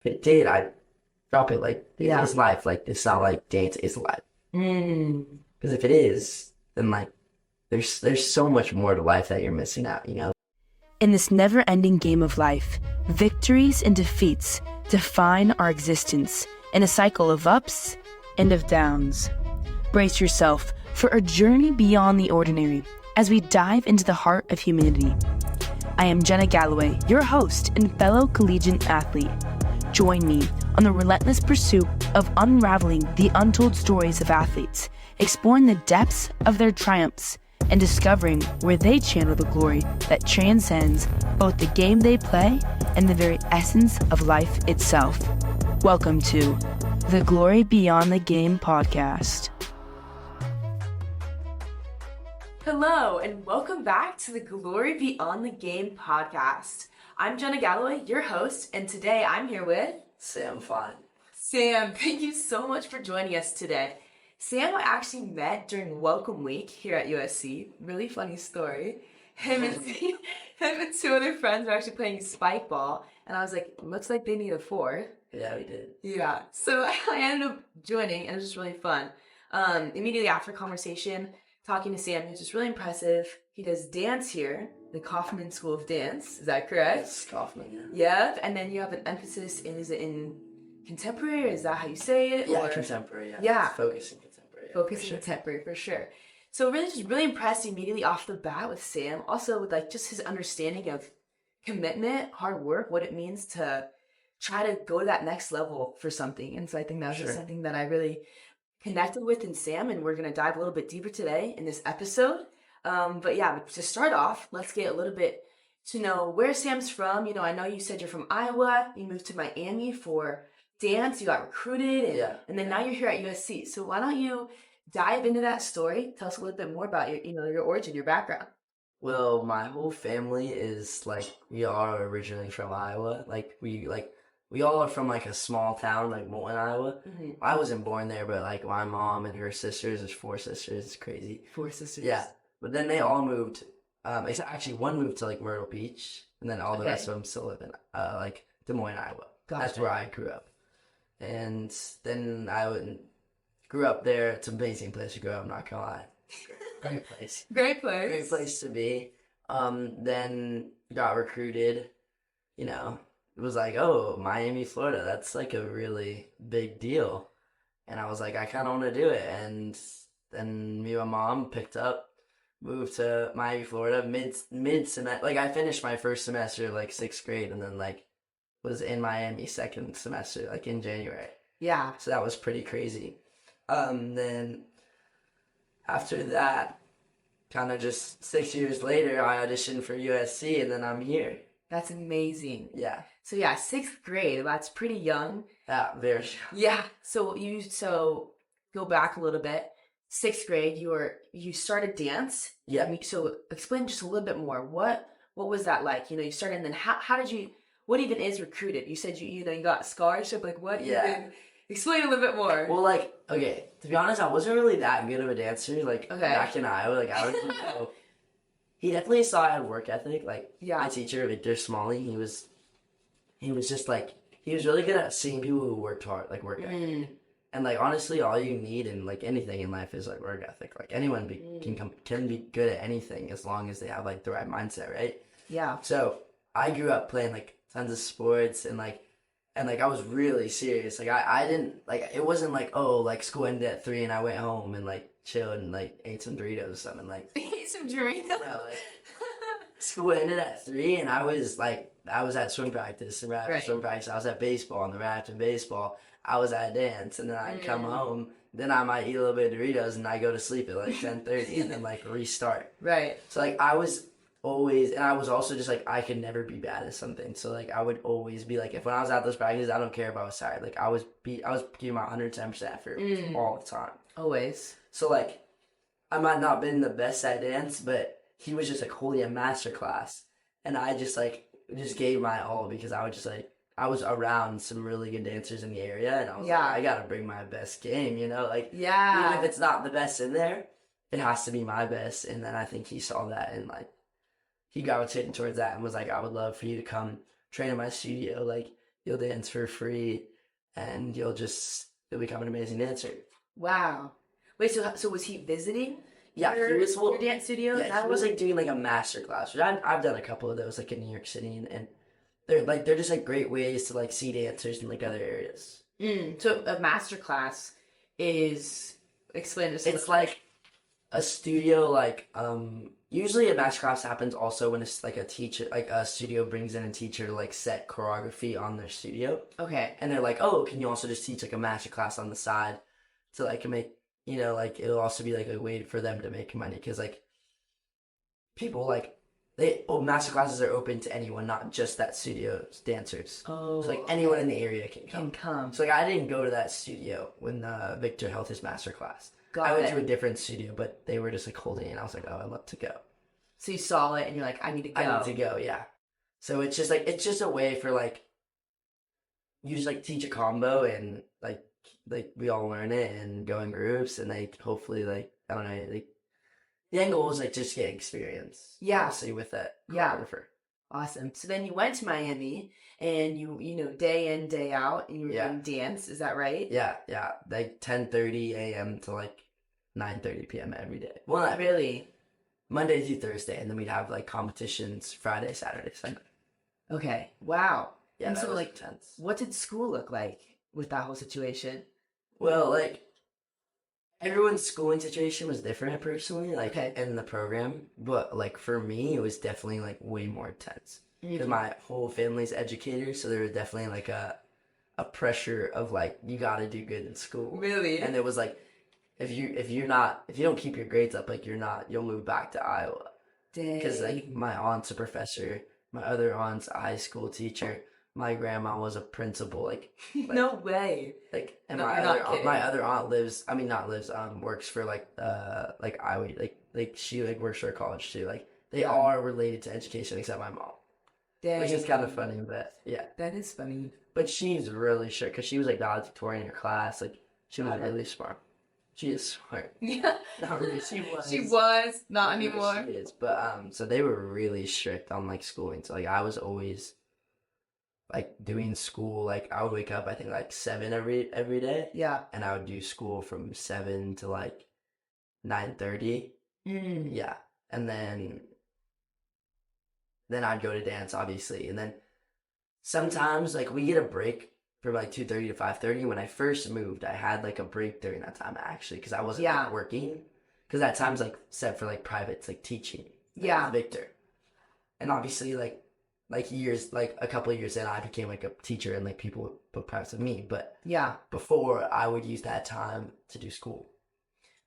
If it did, I'd drop it. Like, Yeah. it's life. Like, it's not like dance is life. Mm. Because if it is, then like, there's so much more to life that you're missing out, you know? In this never-ending game of life, victories and defeats define our existence in a cycle of ups and of downs. Brace yourself for a journey beyond the ordinary as we dive into the heart of humanity. I am Jenna Galloway, your host and fellow collegiate athlete. Join me on the relentless pursuit of unraveling the untold stories of athletes, exploring the depths of their triumphs, and discovering where they channel the glory that transcends both the game they play and the very essence of life itself. Welcome to the Glory Beyond the Game podcast. Hello, and welcome back to the Glory Beyond the Game podcast. I'm Jenna Galloway, your host, and today I'm here with Sam Fun. Sam. Thank you so much for joining us today. Sam I actually met during Welcome Week here at USC. Really funny story. Him and two other friends were actually playing spike ball, and I was like, looks like they need a fourth. Yeah, we did. Yeah, so I ended up joining, and it was just really fun. Immediately after conversation, talking to Sam, who's just really impressive. He does dance here, the Kaufman School of Dance. Is that correct? Yes, Kaufman, yeah. Yeah, and then you have an emphasis in, is it in contemporary, or is that how you say it? Yeah, or contemporary, yeah. Yeah. Focusing contemporary. Yeah, Focus on contemporary for sure. So really just really impressed immediately off the bat with Sam. Also with like just his understanding of commitment, hard work, what it means to try to go to that next level for something. And so I think that was just something that I really connected with in Sam, and we're gonna dive a little bit deeper today in this episode. But yeah, to start off, let's get a little bit to know where Sam's from. You know, I know you said you're from Iowa. You moved to Miami for dance. You got recruited, and then now you're here at USC. So why don't you dive into that story? Tell us a little bit more about your origin, your background. Well, my whole family is like we are originally from Iowa. We all are from like a small town like Moulton, Iowa. Mm-hmm. I wasn't born there, but like my mom and her sisters, there's four sisters. It's crazy. Four sisters. Yeah, but then they all moved. Except actually one moved to like Myrtle Beach, and then all the rest of them still live in like Des Moines, Iowa. Gotcha. That's where I grew up. And then grew up there. It's an amazing place to grow up, I'm not gonna lie. Great place. Great place. Great place to be. Then got recruited, you know, it was like, oh, Miami, Florida, that's like a really big deal. And I was like, I kind of want to do it. And then me and my mom picked up, moved to Miami, Florida, mid semester. Like I finished my first semester, like sixth grade, and then like was in Miami second semester, like in January. Yeah. So that was pretty crazy. Then after that, kind of just 6 years later, I auditioned for USC, and then I'm here. That's amazing. Yeah. So yeah, sixth grade. That's pretty young. Yeah, very. Yeah. So go back a little bit. Sixth grade, you started dance. Yeah. So explain just a little bit more. What was that like? You know, you started, and then how did you? What even is recruited? You said you got a scholarship. Like what? Yeah. Even, explain a little bit more. Well, like, okay, to be honest, I wasn't really that good of a dancer. Like, Okay. back in Iowa, like, I don't know. He definitely saw I had work ethic. Like, Yeah. my teacher, Victor Smalley, he was just like, he was really good at seeing people who worked hard, like, work ethic. And, like, honestly, all you need in, like, anything in life is, like, work ethic. Like, anyone can be good at anything as long as they have, like, the right mindset, right? Yeah. So, I grew up playing, like, tons of sports, and I was really serious. Like, I didn't, like, it wasn't like, oh, like, school ended at 3 and I went home and, like, chilled and, like, ate some Doritos or something. Like, Ate some Doritos. no, like, school ended at 3 and I was at swim practice and Right. swim practice. I was at baseball and the raft and baseball. I was at dance, and then I'd come home. Then I might eat a little bit of Doritos and I go to sleep at like 10:30 and then like restart. Right. So like I was always, and I was also just like I could never be bad at something. So like I would always be like, if when I was at those practices, I don't care if I was tired. Like I was giving my 110% effort all the time. Always. So like I might not been the best at dance, but he was just like holding a master class, and I just gave my all because I was around some really good dancers in the area, and I was like, I gotta bring my best game, you know, like even if it's not the best in there, it has to be my best. And then I think he saw that, and like he gravitated towards that and was like, I would love for you to come train in my studio. Like you'll dance for free, and you'll become an amazing dancer. Wow. Wait, so was he visiting Yeah, your, he was your dance studio? Is yeah, that he was what? like doing like a master class, which I've done a couple of those like in New York City, and they're just like great ways to like see dancers in like other areas. So a master class is explain this. It's like a studio usually a master class happens also when it's like a teacher like a studio brings in a teacher to like set choreography on their studio, Okay. and they're like, oh, can you also just teach like a master class on the side to like make like it'll also be like a way for them to make money because like people like master classes are open to anyone, not just that studio's dancers. Oh, So like anyone in the area can can come. come. So like I didn't go to that studio when Victor held his master class. Got I went it. to a different studio, but they were just like holding it, and I was like, oh, I'd love to go. So you saw it and you're like, I need to go. I need to go, yeah. So it's just a way for like you just like teach a combo and like we all learn it and go in groups and like hopefully like I don't know like the end goal is like just get experience. Yeah. Obviously with that Yeah. choreographer. Awesome. So then you went to Miami and you know, day in, day out, and you were Yeah. doing dance. Is that right? Yeah, like 10:30 a.m. to like 9:30 p.m. every day. Well, not Really? Monday through Thursday, and then we'd have like competitions Friday, Saturday, Sunday. Okay. Wow. Yeah, And that so was like, intense. what did school look like with that whole situation? Well, like everyone's schooling situation was different personally, like Okay. in the program, but like for me, it was definitely like way more intense because my whole family's educators, so there was definitely like a pressure of like you got to do good in school, Really? and it was like if you don't keep your grades up, like you'll move back to Iowa because like Dang. my aunt's a professor, my other aunt's a high school teacher, my grandma was a principal, No way. and No, you're not kidding. my other aunt works for Iowa, like she like works for a college too, like they Yeah. are related to education except my mom, Dang. which is kind of funny, but yeah. That is funny. But she's really sure because she was like valedictorian in her class. Like she was really smart. She is smart. Yeah. Not really. She was. She was not Yeah, anymore. She is. But so they were really strict on like schooling. So like I was always like doing school. Like I would wake up I think like 7 every day, Yeah. and I would do school from 7 to like 9:30. Yeah, and then I'd go to dance obviously, and then sometimes like we get a break from like 2:30 to 5:30. When I first moved, I had like a break during that time actually because I wasn't like, working because that time's like set for like privates like teaching. Yeah. With Victor, and obviously like years like a couple of years in, I became like a teacher and like people would book privates with me. But Yeah. before I would use that time to do school.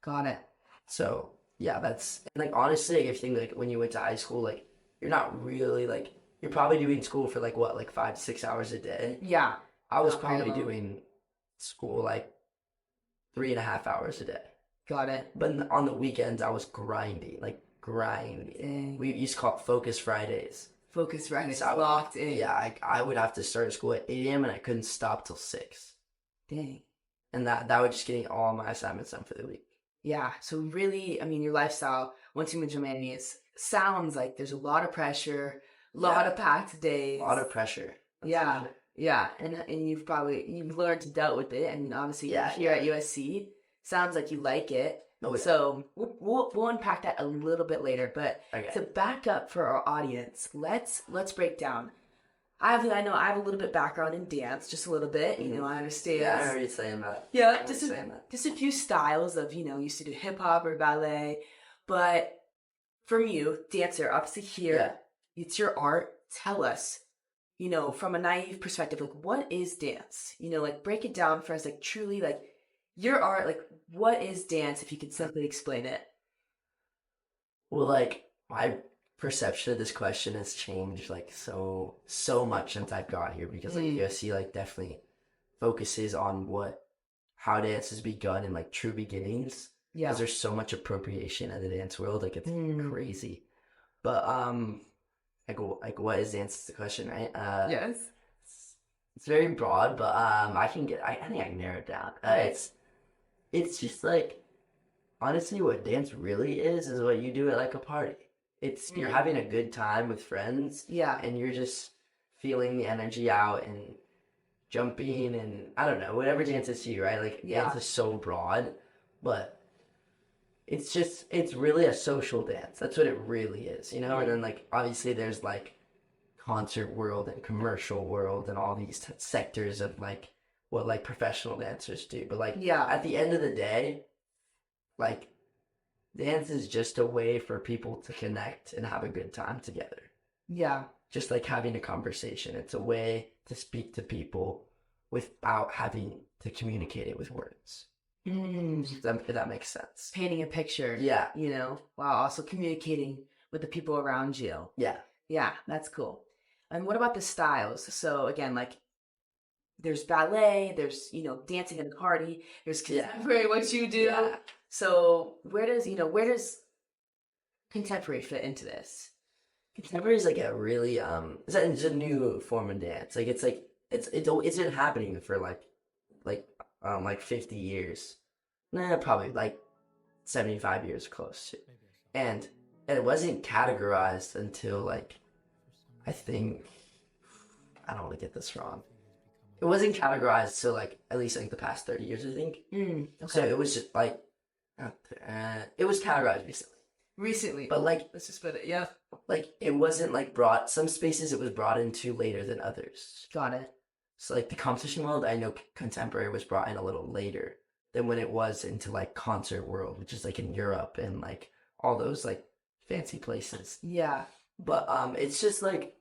Got it. So yeah, that's and like honestly, like, if you think like when you went to high school, like you're not really like you're probably doing school for like what, like 5 to 6 hours a day. Yeah. I was Not very probably long. doing school like 3.5 hours a day. Got it. But on the weekends, I was grinding, like grinding. Dang. We used to call it Focus Fridays. Focus right. It's So I would- locked in. Yeah, I would have to start school at 8 a.m. and I couldn't stop till 6. Dang. And that would just getting all my assignments done for the week. Yeah. So really, I mean, your lifestyle once you moved to Miami, it sounds like there's a lot of pressure, a lot Yeah. of packed days. A lot of pressure. That's Yeah. for sure. Yeah, and you've learned to deal with it, and obviously Yeah, here at USC, sounds like you like it. Oh, yeah. So we'll unpack that a little bit later. But Okay. to back up for our audience, let's break down. I know I have a little bit background in dance, just a little bit. You know, I understand. Yeah, I heard you saying that. Yeah, I heard just you saying that. a few styles of used to do hip hop or ballet, but from you, dancer, obviously here, Yeah. it's your art. Tell us, from a naive perspective, like what is dance? Like break it down for us, like truly, like your art, like what is dance? If you could simply explain it. Well, like my perception of this question has changed like so much since I got here because like USC like definitely focuses on how dance has begun in like true beginnings. Yeah. Because there's so much appropriation in the dance world, like it's crazy. But like what is dance is the question, right? Yes. It's very broad, but I think I can narrow it down. It's just like honestly what dance really is what you do at like a party. It's you're having a good time with friends. Yeah. And you're just feeling the energy out and jumping and I don't know, whatever dance is to you, right? Like dance is so broad, but it's really a social dance. That's what it really is, you know? And then like obviously there's like concert world and commercial world and all these sectors of like what like professional dancers do. But like at the end of the day, like dance is just a way for people to connect and have a good time together. Yeah. Just like having a conversation. It's a way to speak to people without having to communicate it with words. If that makes sense. Painting a picture. Yeah. You know, while also communicating with the people around you. Yeah. Yeah, that's cool. And what about the styles? So again, like there's ballet, there's, you know, dancing in a party, there's contemporary, what you do. Yeah. So where does contemporary fit into this? Contemporary is like a really it's a new form of dance. Like it's been happening for like 50 years. Nah, probably like 75 years close to. And it wasn't categorized until like I think I don't want to get this wrong. It wasn't categorized till like at least like the past 30 years, I think. Okay. So it was just like it was categorized recently. But like let's just put it, yeah. Like it wasn't like brought some spaces it was brought into later than others. Got it. So like the competition world, I know contemporary was brought in a little later than when it was into like concert world, which is like in Europe and like all those like fancy places. Yeah. But it's just like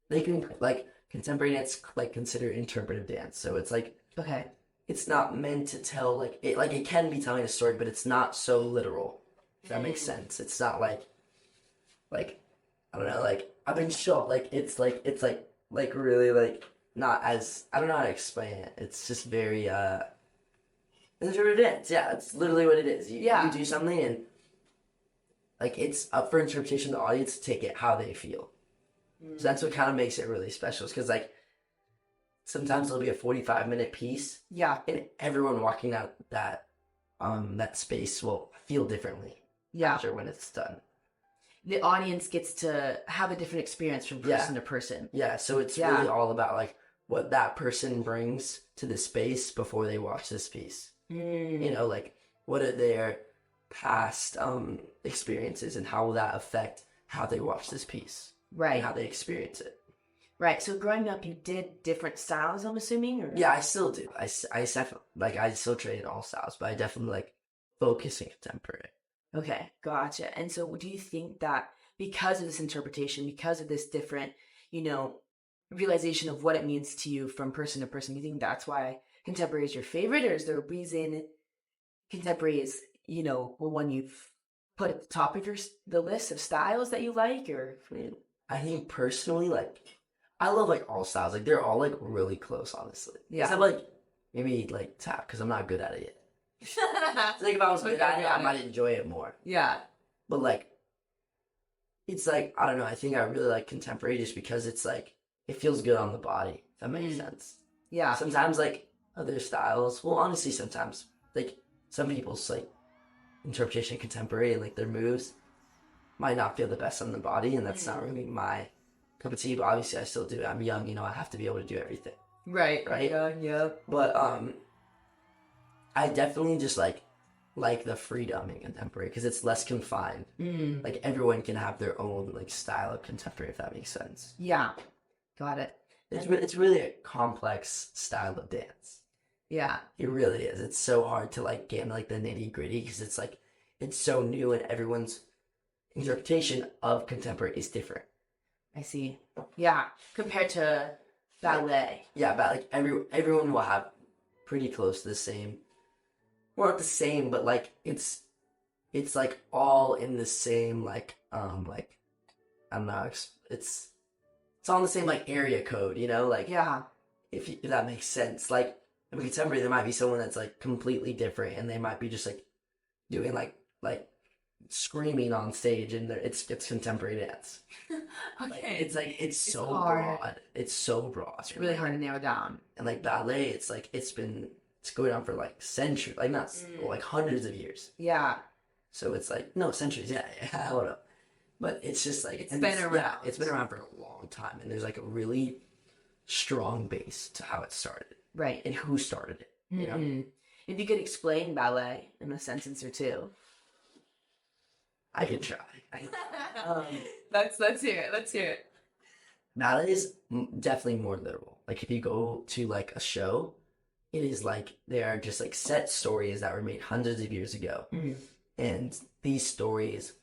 they can like contemporary dance like consider interpretive dance. So it's like okay. It's not meant to tell like it can be telling a story, but it's not so literal. If that makes sense. It's not like I don't know, like I've been shocked. Like it's like really like not as I don't know how to explain it. It's just very interpretive dance. Yeah, it's literally what it is. You do something and like it's up for interpretation of the audience to take it how they feel. So that's what kind of makes it really special. Because like sometimes it'll be a 45-minute piece. Yeah. And everyone walking out that space will feel differently. Yeah. After when it's done. The audience gets to have a different experience from person to person. Yeah. So it's really all about like what that person brings to the space before they watch this piece. You know, like what are their past experiences and how will that affect how they watch this piece. Right. And how they experience it. Right. So growing up, you did different styles, I'm assuming? Or? Yeah, I still do. I still train in all styles, but I definitely like focus in contemporary. Okay, gotcha. And so do you think that because of this interpretation, because of this different, you know, realization of what it means to you from person to person, do you think that's why contemporary is your favorite? Or is there a reason contemporary is, you know, one you've put at the top of the list of styles that you like? Or I think personally, like, I love like all styles. Like they're all like really close, honestly. Yeah. Except like maybe like tap because I'm not good at it yet. Like if I was good at it, I might enjoy it more. Yeah. But like, it's like I don't know. I think I really like contemporary just because it's like it feels good on the body. If that makes sense. Yeah. Sometimes like other styles. Well, honestly, sometimes like some people's like interpretation of contemporary, like their moves, might not feel the best on the body, and that's not really my cup of tea. But obviously, I still do it. I'm young, you know. I have to be able to do everything. Right. Right. Yeah. But I definitely just like the freedom in contemporary because it's less confined. Like everyone can have their own like style of contemporary, if that makes sense. Yeah. Got it. It's really a complex style of dance. Yeah. It really is. It's so hard to like get into like the nitty gritty because it's like it's so new and everyone's interpretation of contemporary is different. I see. Yeah. Compared to ballet. Yeah, but like everyone will have pretty close to the same. Well, not the same, but like it's like all in the same like I don't know. It's all in the same like area code, you know, like if that makes sense. Like in contemporary, there might be someone that's like completely different, and they might be just like doing like screaming on stage, and it's contemporary dance. Okay, like, it's so broad. It's so broad. It's really hard to narrow down. And like ballet, it's like it's going on for like centuries, like not like hundreds of years. Yeah. So it's like no centuries. Yeah, hold up. But it's just like it's been around. Yeah, it's been around for a long time, and there's like a really strong base to how it started Right. and who started it. You know, Mm-mm. If you could explain ballet in a sentence or two. I could try. um, Let's hear it. Let's hear it. Ballet is definitely more literal. Like if you go to like a show, it is like they are just like set stories that were made hundreds of years ago, and these stories,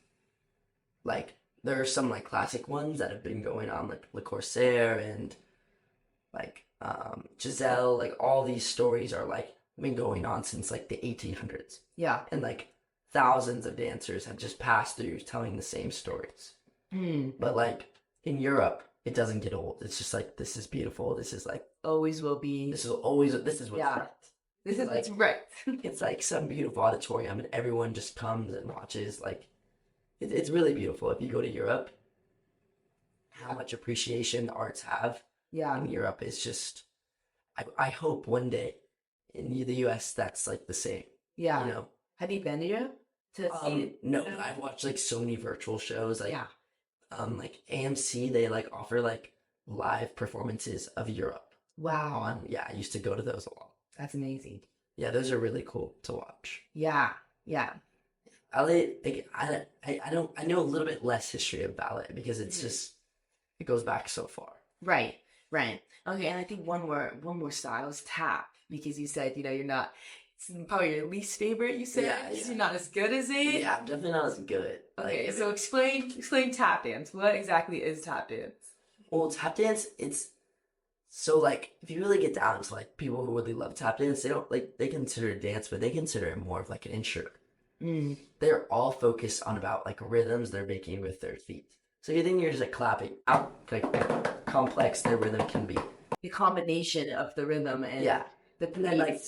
like there are some like classic ones that have been going on, like Le Corsaire and like Giselle. Like all these stories are like been going on since like the 1800s, Yeah. and like thousands of dancers have just passed through telling the same stories. But like in Europe, it doesn't get old. It's just like this is beautiful. This is like Always will be. this is always this is what's Yeah. right. This is like what's right. it's like some beautiful auditorium, and everyone just comes and watches. Like it's really beautiful. If you go to Europe, how much appreciation the arts have Yeah. in Europe is just. I hope one day in the U.S. that's like the same. Yeah. You know. Have you been to Europe to see it? No, I've watched like so many virtual shows. Like Yeah. like AMC, they like offer like live performances of Europe. Wow. I used to go to those a lot. That's amazing. Yeah, those are really cool to watch. Yeah. Yeah. Ballet, like, I know a little bit less history of ballet because it's just it goes back so far. Right. Right. Okay. And I think one more style is tap, because you said, you're not, it's probably your least favorite, you said? Yeah. You're not as good as it? Yeah, I'm definitely not as good. Okay, so explain tap dance. What exactly is tap dance? Well, tap dance, it's so like if you really get down to like people who really love tap dance, they don't like they consider it dance, but they consider it more of like an instrument. They're all focused on about like rhythms they're making with their feet. So you think you're just like clapping out like complex their rhythm can be. The combination of the rhythm and the beats. And like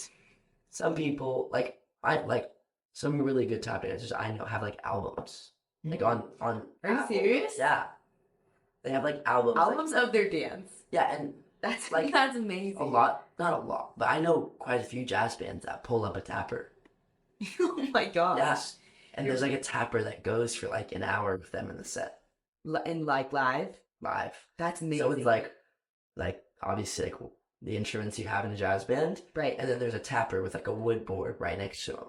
some people like I like some really good tap dancers I know have like albums. Like on Are you serious? Yeah. They have like albums. Albums of their dance. Yeah, and That's like that's amazing. a lot, not a lot, but I know quite a few jazz bands that pull up a tapper. Oh my gosh. Yeah. And there's like a tapper that goes for like an hour with them in the set. And like live? Live. That's amazing. So it's like obviously like the instruments you have in a jazz band. Right. And then there's a tapper with like a wood board right next to them.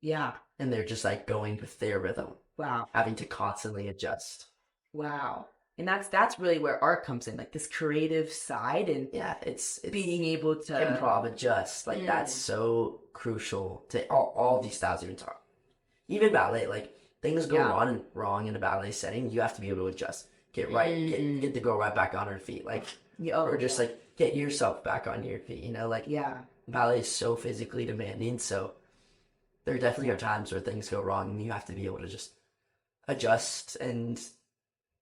Yeah. And they're just like going with their rhythm. Wow. Having to constantly adjust. Wow. And that's really where art comes in, like this creative side and Yeah, it's being able to improv, adjust. Like that's so crucial to all these styles even talk. Even ballet, like things go wrong in a ballet setting, you have to be able to adjust. Get right, get the girl right back on her feet. Like or just like get yourself back on your feet, like ballet is so physically demanding, so there definitely are times where things go wrong and you have to be able to just adjust and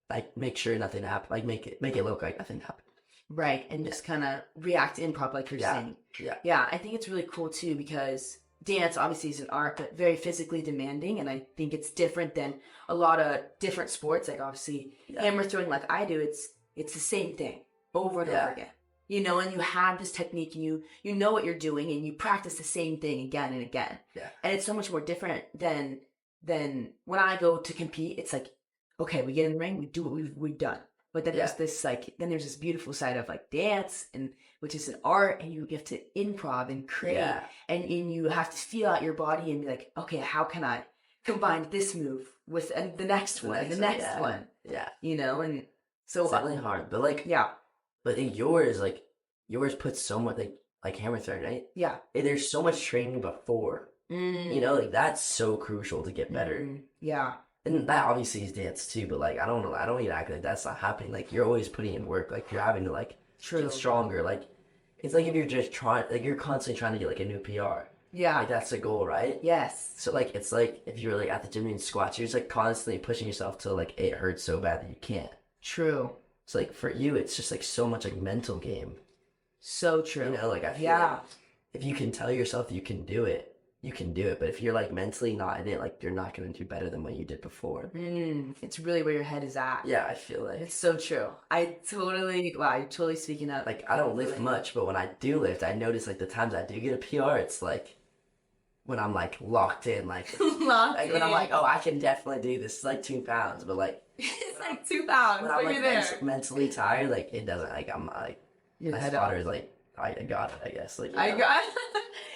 like make sure nothing happened, like make it look like nothing happened. Right, and just kind of react improv like you're saying. Yeah, I think it's really cool too because dance obviously is an art, but very physically demanding, and I think it's different than a lot of different sports. Like obviously hammer throwing, like I do, it's the same thing over and over again. And you have this technique, and you know what you're doing, and you practice the same thing again and again. Yeah, and it's so much more different than when I go to compete. It's like, okay, we get in the ring, we do what we've done. But then there's this there's this beautiful side of like dance, and which is an art, and you have to improv and create, and you have to feel out your body and be like, okay, how can I combine this move with the next one, and the next one? Yeah, and so it's definitely hard, but like but in yours puts so much like hammer throwing, right? Yeah, there's so much training before, like that's so crucial to get better. Yeah. And that obviously is dance too, but like I don't know, I don't need to act like that's not happening. Like you're always putting in work, like you're having to like get stronger. Like it's like if you're just trying, like you're constantly trying to get like a new PR. Yeah, like that's the goal, right? Yes. So like it's like if you're like at the gym doing squats, you're just like constantly pushing yourself till like it hurts so bad that you can't. True. So like for you, it's just like so much like mental game. So true. Like I feel like if you can tell yourself you can do it. You can do it, but if you're like mentally not in it, like you're not going to do better than what you did before. It's really where your head is at. Yeah, I feel like it's so true. You're totally speaking up. Like I don't lift much, but when I do lift, I notice like the times I do get a PR, it's like when I'm like locked in, like when I'm like, oh, I can definitely do this. It's like 2 pounds, but like it's like 2 pounds. when I'm like mentally tired, like it doesn't. Like I'm like Your My head spotter up. is like, I got it, I guess. Like, I got.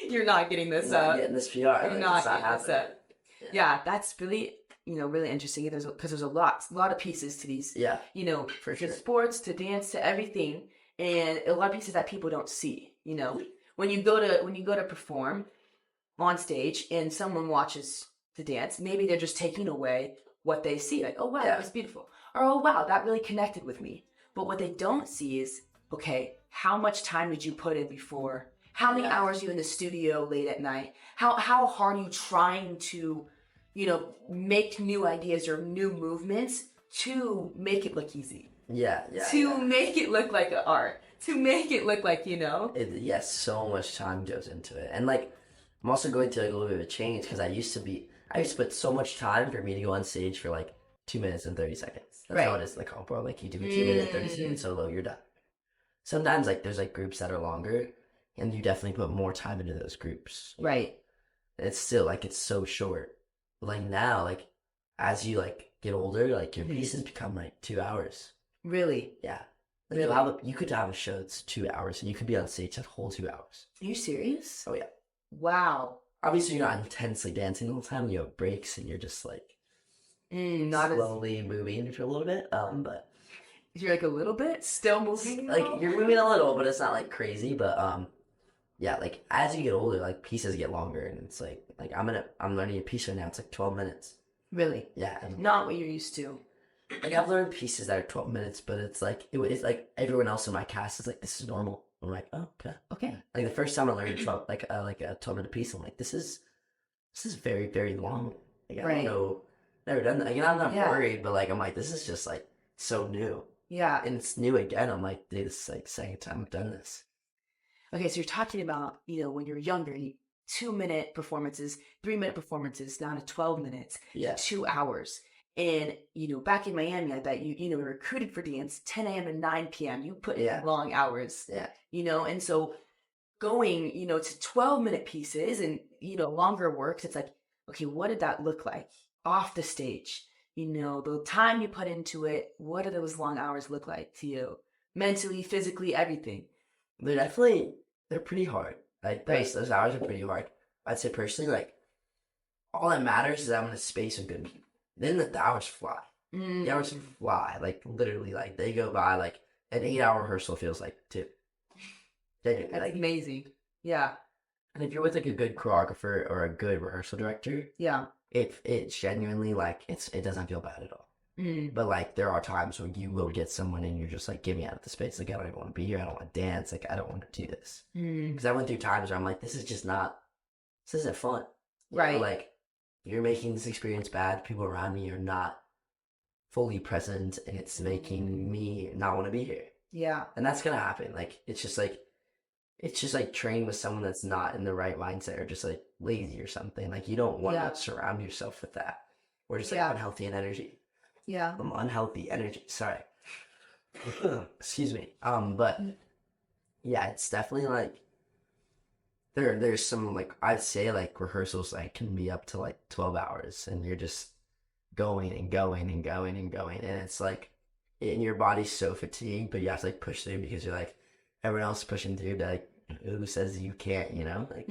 You're not getting this not up. getting this PR. You're Like, not it's not getting this happening. up. Yeah, that's really, really interesting. Because there's a lot of pieces to these. Yeah, For sure. sports to dance to everything, and a lot of pieces that people don't see. When you go to perform on stage and someone watches the dance, maybe they're just taking away what they see. Like, oh wow, that was beautiful, or oh wow, that really connected with me. But what they don't see is, okay, how much time did you put in before? How many hours are you in the studio late at night? How hard are you trying to, make new ideas or new movements to make it look easy? Yeah. To make it look like an art. To make it look like, Yes, so much time goes into it. And like, I'm also going through like a little bit of a change because I used to put so much time for me to go on stage for like 2 minutes and 30 seconds. That's how it is in the comp world. Like you do a 2 minute, 30 second solo, you're done. Sometimes like there's like groups that are longer and you definitely put more time into those groups. Right. It's still like it's so short. Like now, like as you like get older, like your pieces become like 2 hours. Really? Yeah. Like Really? you could have a show that's 2 hours and you could be on stage that whole 2 hours. Are you serious? Oh yeah. Wow. Obviously you're not intensely dancing all the time. You have breaks and you're just like Not as slowly moving for a little bit. But you're like a little bit still moving. like you're moving a little, but it's not like crazy. But yeah, like as you get older, like pieces get longer, and it's like I'm learning a piece right now. It's like 12 minutes. Really? Yeah, and Not what you're used to. like I've learned pieces that are 12 minutes, but it's like it's like everyone else in my cast is like this is normal. I'm like, oh, okay. Okay. Like the first time I learned 12, like a 12-minute piece, I'm like, this is very very long. Like I don't know, never done that. Again, I'm not worried, but like I'm like, this is just like so new. Yeah. And it's new again. I'm like, dude, this is like second time I've done this. Okay, so you're talking about, when you're younger, 2-minute performances, 3-minute performances, down to 12 minutes, Yeah. 2 hours. And, back in Miami, I bet you were recruited for dance 10 a.m. and 9 p.m. You put in long hours, Yeah. And so going, to 12-minute pieces and, longer works, it's like, okay, what did that look like off the stage? The time you put into it, what do those long hours look like to you? Mentally, physically, everything. They're pretty hard. Like those hours are pretty hard. I'd say personally, like all that matters is I'm in a space of good people. Then the hours fly. The hours fly. Like literally, like they go by like an 8-hour rehearsal feels like 2. That's like amazing. Yeah. And if you're with like a good choreographer or a good rehearsal director, yeah, it's genuinely like it doesn't feel bad at all. But like there are times when you will get someone and you're just like, get me out of the space. Like I don't even want to be here. I don't want to dance. Like I don't want to do this. Because I went through times where I'm like, this isn't fun. Right. Like you're making this experience bad. People around me are not fully present, and it's making me not want to be here. Yeah. And that's gonna happen. Like it's just like training with someone that's not in the right mindset or just like lazy or something. Like you don't want to surround yourself with that, or just like unhealthy energy. Yeah. Unhealthy energy. Sorry. Excuse me. But yeah, it's definitely like there's some like I'd say like rehearsals like can be up to like 12 hours and you're just going and going and going and going and it's like and your body's so fatigued, but you have to like push through because you're like everyone else pushing through, but like who says you can't, Like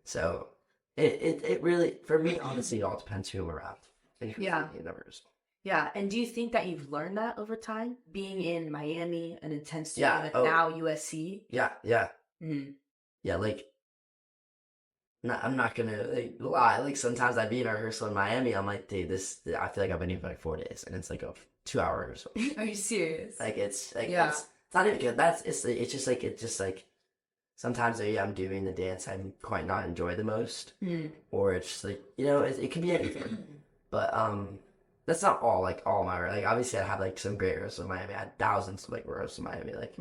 so it really for me honestly it all depends who I'm around. Yeah. Yeah, and do you think that you've learned that over time, being in Miami, an intense student, now USC? Yeah. Yeah, like, I'm not gonna like, lie. Like sometimes I'd be in a rehearsal in Miami. I'm like, dude, I feel like I've been here for like 4 days, and it's like a 2-hour rehearsal. Are you serious? Like it's like it's not even good. It's just like sometimes I'm doing the dance I quite not enjoy the most, or it's just like it can be anything, but that's not all my like obviously I have like some great rehearsals in Miami. I had thousands of like rehearsals in Miami. Like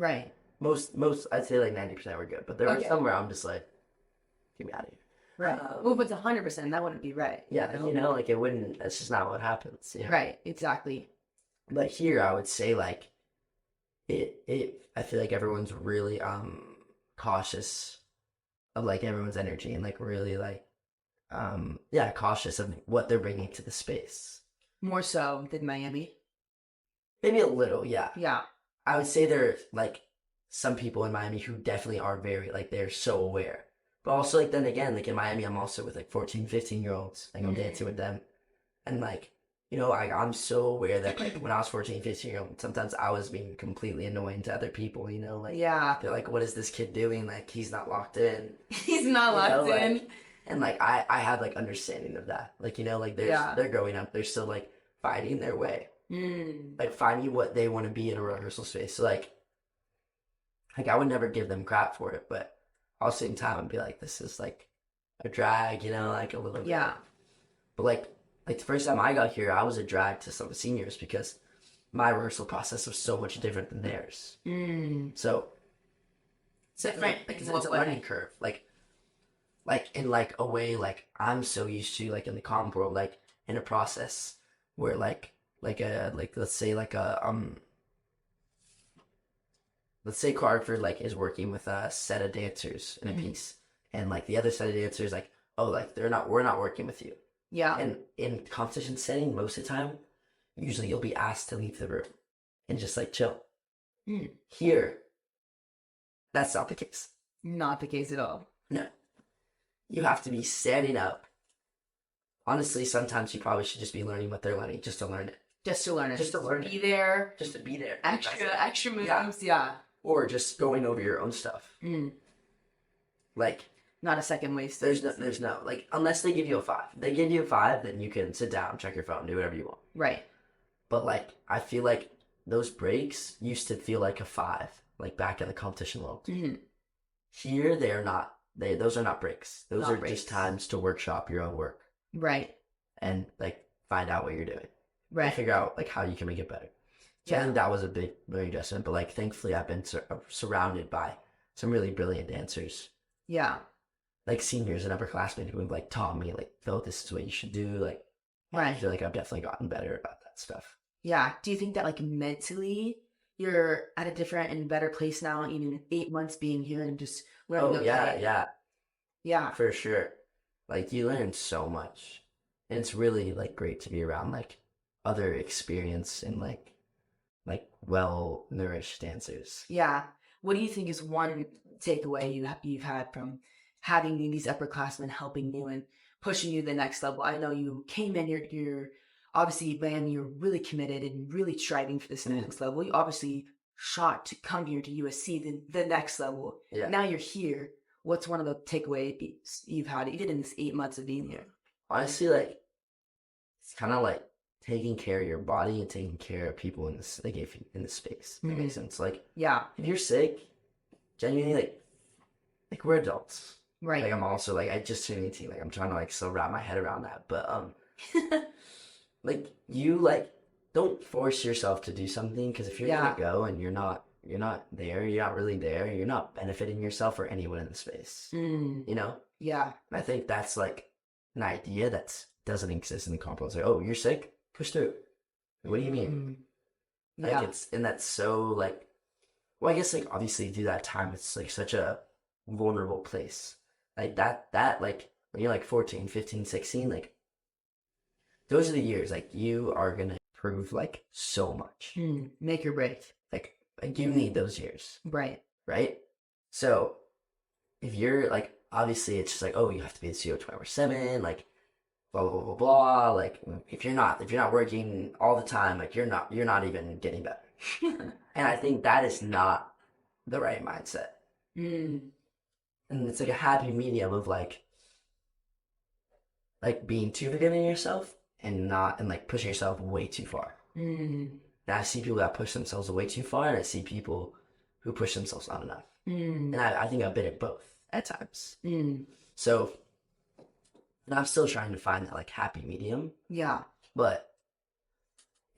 most I'd say like 90% were good, but there were some where I'm just like, get me out of here. Right. Well, if it's 100%, that wouldn't be right. Yeah, like it wouldn't. That's just not what happens. Right. Exactly. But here, I would say like it. I feel like everyone's really cautious of like everyone's energy and like really like cautious of what they're bringing to the space. More so than Miami. Maybe a little, yeah. Yeah. I would say they're like some people in Miami who definitely are very, like, they're so aware. But also, like, then again, like, in Miami, I'm also with, like, 14, 15-year-olds. Like, I'm dancing with them. And, like, like, I'm so aware that, like, when I was 14, 15-year-old, sometimes I was being completely annoying to other people, like, Yeah. they're like, what is this kid doing? Like, he's not locked in. He's not locked in. Like, and, like, I have, like, understanding of that. Like, like, they're growing up. They're still, like, finding their way. Like, finding what they want to be in a rehearsal space. So, like, I would never give them crap for it, but I'll sit in time and be like, this is, like, a drag, like, a little bit. Yeah. But, like the first time I got here, I was a drag to some seniors because my rehearsal process was so much different than theirs. So it's different. Like it's a learning curve. Like in like a way, like I'm so used to like in the comp world, like in a process where like let's say let's say Crawford like is working with a set of dancers in a piece, and like the other set of dancers like, oh, like we're not working with you. Yeah. And in competition setting, most of the time, usually you'll be asked to leave the room and just like chill. Here, that's not the case. Not the case at all. No. You have to be standing up. Honestly, sometimes you probably should just be learning what they're learning just to learn it. Just to learn it. Just to learn be it. there. Just to be there. Extra moves, yeah. Or just going over your own stuff. Like, not a second waste. There's no, like, unless they give you a 5. If they give you a 5, then you can sit down, check your phone, do whatever you want. Right. But, like, I feel like those breaks used to feel like a 5, like, back in the competition world. Here, they're not. Those are not breaks. Those are just times to workshop your own work. Right. And, like, find out what you're doing. Right. And figure out, like, how you can make it better. So I think that was a big learning adjustment. But, like, thankfully, I've been surrounded by some really brilliant dancers. Yeah. Like seniors and upperclassmen who have like taught me like, Phil, this is what you should do. Like, right. I feel like I've definitely gotten better about that stuff. Yeah. Do you think that like mentally you're at a different and better place now, even 8 months being here and just learning? Oh yeah, for sure. Like you learn so much, and it's really like great to be around like other experience and like well nourished dancers. Yeah. What do you think is one takeaway you've had from having these upperclassmen helping you and pushing you to the next level? I know you came in, you're obviously, man, you're really committed and really striving for this next level. You obviously shot to come here to USC, the next level. Yeah. Now you're here. What's one of the takeaways you've had, even in this 8 months of being here? Honestly, like, it's kind of like taking care of your body and taking care of people in this, like, if in this space. That makes sense. Like, yeah, if you're sick, genuinely, like we're adults. Right. Like I'm also like I just turned 18. Like I'm trying to like still wrap my head around that. But like you like don't force yourself to do something because if you're gonna go and you're not there, you're not really there, you're not benefiting yourself or anyone in the space. Yeah. And I think that's like an idea that doesn't exist in the comp. It's like, oh, you're sick, push through. What do you mean? Yeah. Like and that's so like, well, I guess like obviously through that time it's like such a vulnerable place. Like that like when you're like 14, 15, 16, like those are the years like you are gonna prove like so much. Make or break. Like you need those years. Right. So if you're like obviously it's just like, oh, you have to be the CEO 24/7, like blah blah blah blah blah. Like if you're not working all the time, like you're not even getting better. And I think that is not the right mindset. And it's like a happy medium of like being too forgiving of yourself and like pushing yourself way too far. And I see people that push themselves way too far, and I see people who push themselves not enough. And I think I've been at both at times. So, and I'm still trying to find that like happy medium. Yeah. But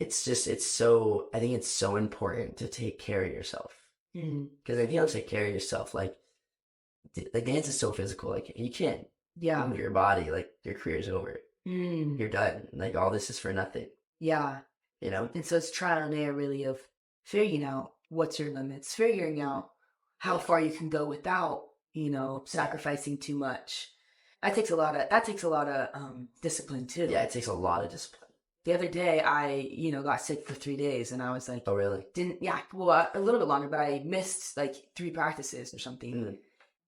I think it's so important to take care of yourself. Because if you don't take care of yourself, like dance is so physical. Like you can't move your body. Like your career's over. You're done. Like all this is for nothing. Yeah. And so it's trial and error really of figuring out what's your limits, figuring out how far you can go without, sacrificing too much. That takes a lot of discipline too. Yeah, it takes a lot of discipline. The other day, I, got sick for 3 days, and I was like, Oh, really? a little bit longer, but I missed like 3 practices or something. Mm.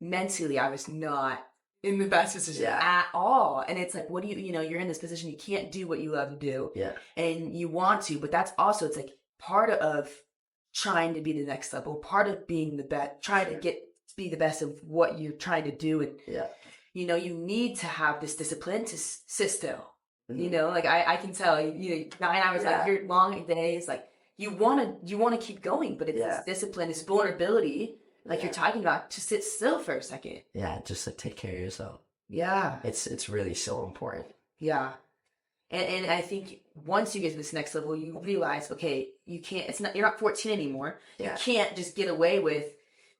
Mentally, I was not in the best position at all. And it's like, what do you're in this position, you can't do what you love to do. Yeah. And you want to, but that's also, it's like part of trying to be the next level, part of being the best, trying to be the best of what you're trying to do. And, you need to have this discipline to sit still. Like I can tell, 9 hours, like your long days, like you want to keep going, but it's this discipline, this vulnerability, like you're talking about, to sit still for a second. Yeah, just like take care of yourself. Yeah. It's really so important. Yeah. And I think once you get to this next level, you realize, okay, you're not 14 anymore. Yeah. You can't just get away with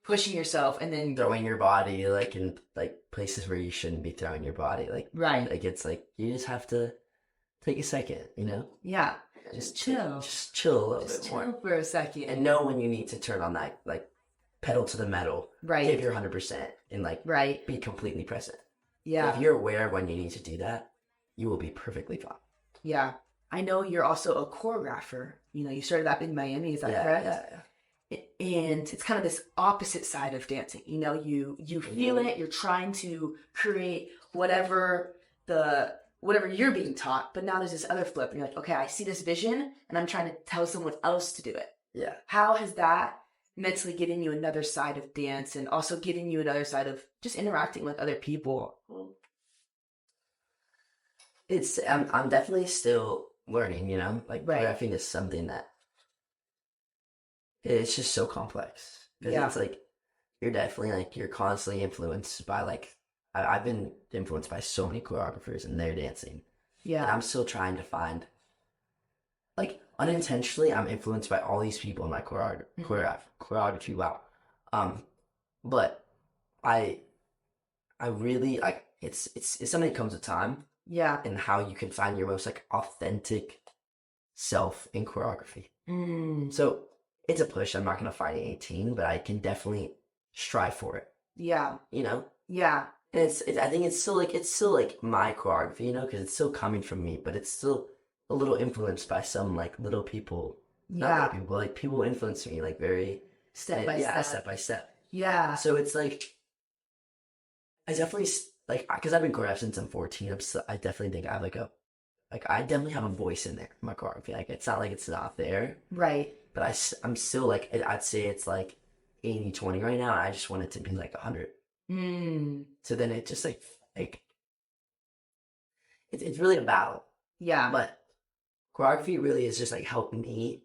pushing yourself and then throwing your body like in like places where you shouldn't be throwing your body. Like, right. Like it's like you just have to take a second, Yeah. Just chill. Just chill a little Just bit chill more. for a second. And know when you need to turn on that like pedal to the metal. Right. Give your 100% and like be completely present. Yeah. If you're aware of when you need to do that, you will be perfectly fine. Yeah. I know you're also a choreographer. You started that in Miami, is that correct? Yeah. And it's kind of this opposite side of dancing. You feel it, you're trying to create whatever you're being taught, but now there's this other flip. And you're like, okay, I see this vision and I'm trying to tell someone else to do it. Yeah. How has that mentally given you another side of dance and also giving you another side of just interacting with other people? I'm definitely still learning, like choreography is something that it's just so complex. Because it's like you're definitely like you're constantly influenced by like I've been influenced by so many choreographers and their dancing. Yeah. And I'm still trying to find like unintentionally I'm influenced by all these people in my choreography. Wow. But I really like it's something that comes with time. Yeah. And how you can find your most like authentic self in choreography. So it's a push. I'm not gonna find 18, but I can definitely strive for it. Yeah. Yeah. And I think it's still like my choreography, because it's still coming from me, but it's still a little influenced by some like little people. Not little people, but like people influence me like very step by step. Yeah. So it's like I definitely like because I've been choreographed since I'm 14. I definitely think I have I definitely have a voice in there in my choreography. Like it's not like it's not there. Right. But I'm still like I'd say it's like 80-20 right now. And I just want it to be like 100. So then it just like it's really a battle. Yeah. But choreography really is just like helping me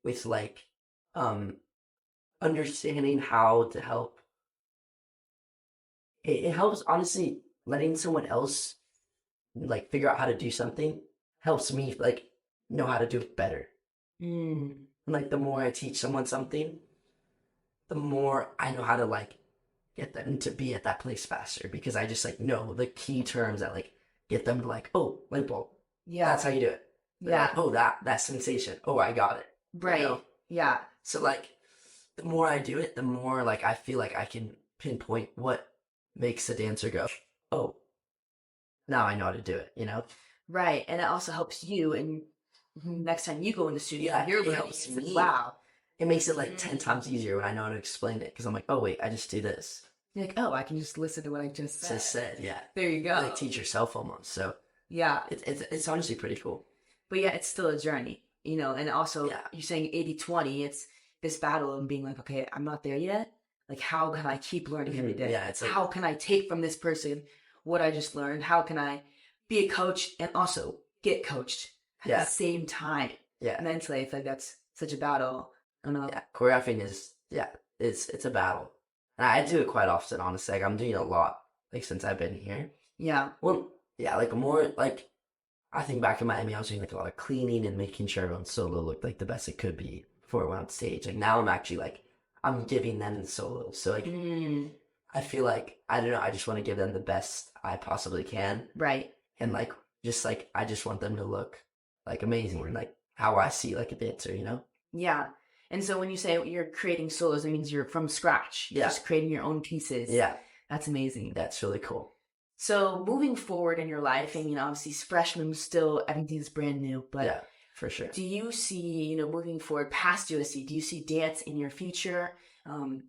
with like understanding how to help. It helps honestly letting someone else like figure out how to do something helps me like know how to do it better. And like the more I teach someone something, the more I know how to like get them to be at that place faster because I just like know the key terms that like get them to like, oh, light bulb. Yeah. That's how you do it. Yeah. Like, oh, that sensation. Oh, I got it. Right. Yeah. So like the more I do it, the more like I feel like I can pinpoint what makes the dancer go, oh, now I know how to do it, Right. And it also helps you and next time you go in the studio, it helps me. Wow. It makes it like 10 times easier when I know how to explain it because I'm like, oh, wait, I just do this. You're like, oh, I can just listen to what I just said. Yeah. There you go. Like teach yourself almost. So yeah, it's honestly pretty cool. But yeah, it's still a journey, and also you're saying 80-20, it's this battle of being like, okay, I'm not there yet. Like, how can I keep learning every day? Yeah, it's like, how can I take from this person what I just learned? How can I be a coach and also get coached at the same time? Yeah. Mentally, I feel like that's such a battle. I don't know. Yeah, choreographing is, it's a battle. And I do it quite often, honestly. Like, I'm doing it a lot, like, since I've been here. Yeah. Well, yeah, like, more, like, I think back in Miami, I was doing, like, a lot of cleaning and making sure everyone's solo looked, like, the best it could be before it went on stage. Like, now I'm actually, like, I'm giving them the solos. So, like, I feel like, I don't know, I just want to give them the best I possibly can. Right. And, like, just, like, I just want them to look, like, amazing. Like, how I see, like, a dancer, Yeah. And so when you say you're creating solos, it means you're from scratch. You're just creating your own pieces. Yeah. That's amazing. That's really cool. So moving forward in your life, and obviously freshman still everything's brand new, but Yeah, for sure. do you see, moving forward past USC, do you see dance in your future?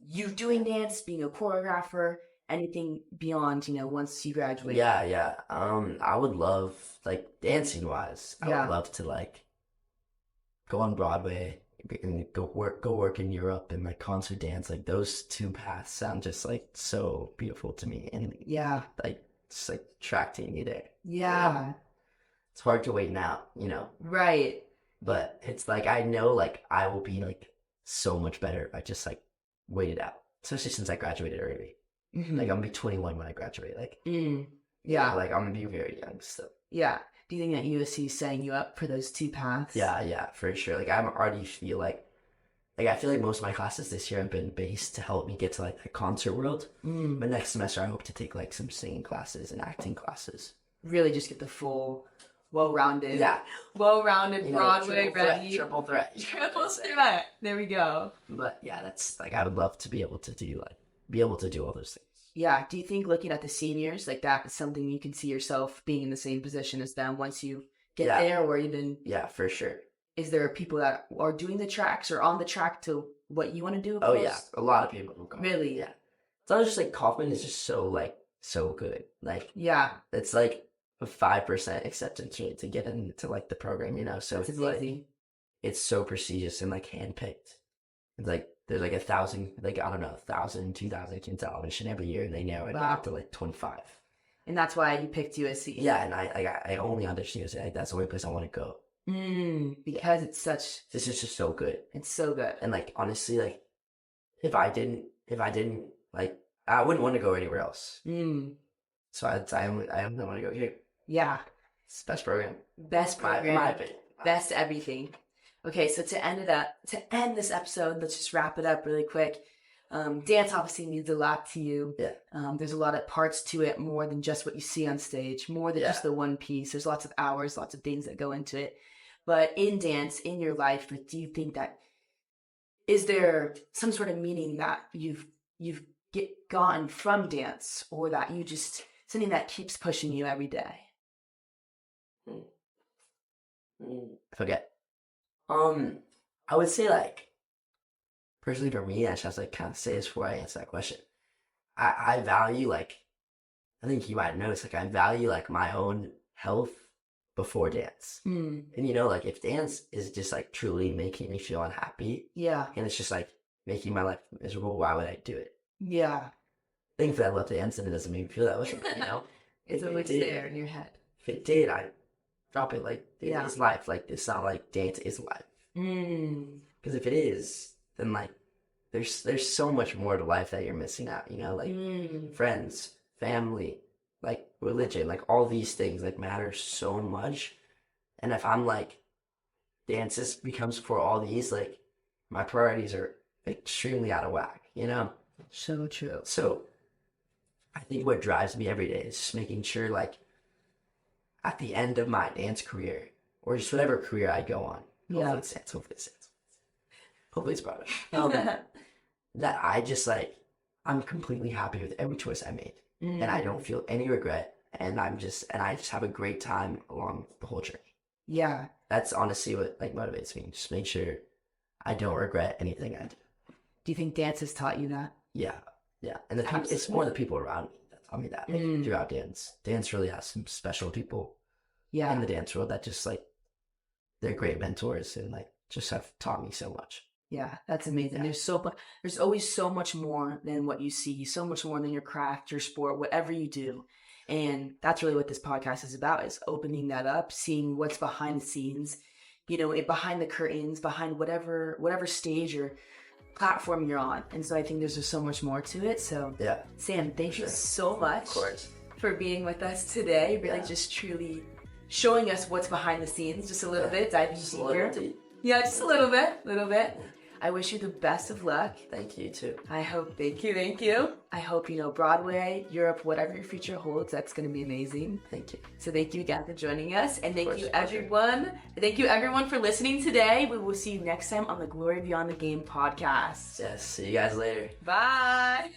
You doing dance, being a choreographer, anything beyond, once you graduate? Yeah, yeah. I would love, like, dancing wise, I Yeah. would love to, like, go on Broadway and go work in Europe and like concert dance. Like those two paths sound just like so beautiful to me, and Yeah. like it's like attracting me there. Yeah. It's hard to wait now, Right. but it's like I know like I will be like so much better if I just like wait it out. Especially since I graduated early. Mhm. Like I'm gonna be 21 when I graduate. Like Yeah. like I'm gonna be very young still. Yeah. Do you think that USC is setting you up for those two paths? Yeah, for sure. Like I'm already feel like I feel like most of my classes this year have been based to help me get to like the concert world. But next semester I hope to take like some singing classes and acting classes. Really just get the full, well-rounded, Yeah. Broadway ready. Triple threat. Triple threat. There we go. But yeah, that's like I would love to be able to do all those things. Yeah. Do you think looking at the seniors, like that is something you can see yourself being in the same position as them once you get there, or even for sure. Is there people that are doing the tracks or on the track to what you want to do? Oh yeah, a lot of people. Really? Yeah. It's not just like Kaufman is just so good. Like yeah, it's like a 5% acceptance rate to get into like the program, So it's it's amazing. like it's so prestigious and like handpicked. It's like there's like 1,000, like I don't know, 1,000, 2,000 kids audition every year, and they narrow it down to like 25. And that's why you picked USC. Yeah, and I only audition USC. Like, that's the only place I want to go. Because it's such. This is just so good. It's so good. And like honestly, like if I didn't like I wouldn't want to go anywhere else. So I only want to go here. Yeah. It's the best program. Best program. My opinion. Best everything. Okay, so to end this episode, let's just wrap it up really quick. Dance obviously means a lot to you. Yeah. There's a lot of parts to it, more than just what you see on stage, more than just the one piece. There's lots of hours, lots of things that go into it. But in dance, in your life, do you think that is there some sort of meaning that you've gotten from dance, or that you just something that keeps pushing you every day? Forget. I would say like personally for me, I just have to like kind of say this before I answer that question. I value like I think you might notice like I value like my own health before dance. And like if dance is just like truly making me feel unhappy, and it's just like making my life miserable, why would I do it? Thankfully I love dance and it doesn't make me feel that way, It's always there in your head. If it did, I'd drop it. Like it's life. Like it's not like dance is life. Because if it is, then like there's so much more to life that you're missing out. Like friends, family, like religion, like all these things like matter so much. And if I'm like dance becomes for all these, like my priorities are extremely out of whack. So true. So I think what drives me every day is just making sure like at the end of my dance career, or just whatever career I go on, hopefully it's Broadway, that I just like, I'm completely happy with every choice I made, and I don't feel any regret, and I just have a great time along the whole journey. Yeah. That's honestly what like motivates me. Just make sure I don't regret anything I do. Do you think dance has taught you that? Yeah. And it's more the people around me that taught me that throughout dance. Dance really has some special people in the dance world that just like, they're great mentors and like just have taught me so much. Yeah, that's amazing. There's always so much more than what you see, so much more than your craft, your sport, whatever you do. And that's really what this podcast is about, is opening that up, seeing what's behind the scenes, behind the curtains, behind whatever stage or platform you're on. And so I think there's just so much more to it. So Sam, thank you so much for being with us today. Really just truly showing us what's behind the scenes just a little bit, diving deeper. Yeah, just a little bit. I wish you the best of luck. Thank you too. Thank you. I hope, Broadway, Europe, whatever your future holds, that's going to be amazing. Thank you. So thank you again for joining us. And thank you everyone. Thank you everyone for listening today. We will see you next time on the Glorya Beyond the Game podcast. Yes, see you guys later. Bye.